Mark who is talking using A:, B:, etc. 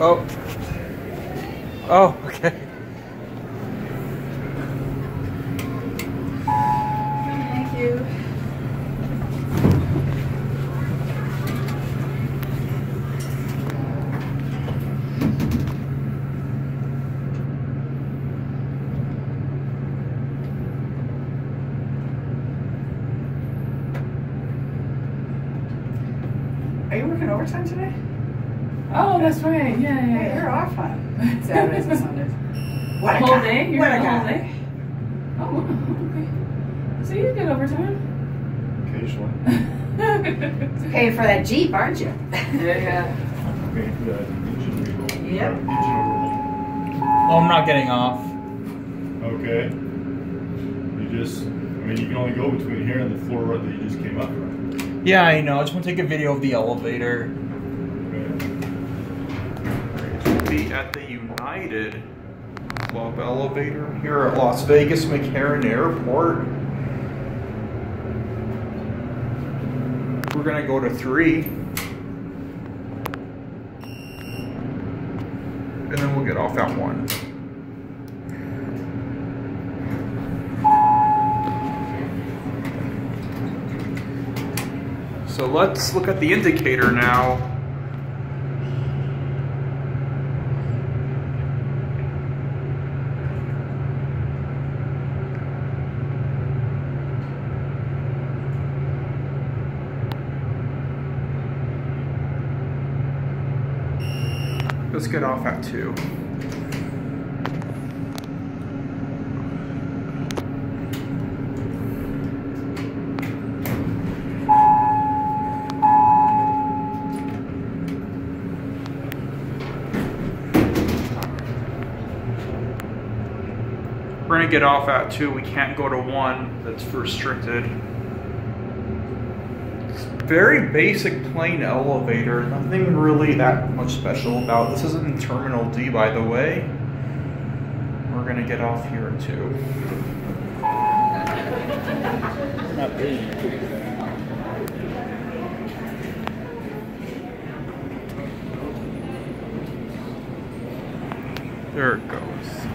A: Oh. Oh, okay.
B: Thank you. Are you working overtime today?
C: Oh, that's right. Yeah.
B: Hey, you're off on Saturdays and Sundays. What a
C: Whole
B: guy.
C: day? You're
B: What a
C: the whole
B: guy.
C: day? Oh, wow. Okay. So you get overtime?
D: Occasionally.
B: Paying for that Jeep, aren't you?
C: Yeah.
D: Okay, good. Engine rebuild.
B: Yep.
D: Engine overhaul.
A: Oh, I'm not getting off.
D: Okay. You just, I mean, you can only go between here and the floor that you just came up from.
A: Yeah, I know. I just want to take a video of the elevator. We'll be at the United Club elevator here at Las Vegas McCarran Airport. We're gonna go to 3. And then we'll get off at 1. So let's look at the indicator now. Let's get off at 2. We're gonna get off at 2. We can't go to 1. That's restricted. It's very basic plain elevator. Nothing really that much special about. This isn't in Terminal D, by the way. We're gonna get off here at 2. Not big. There it goes.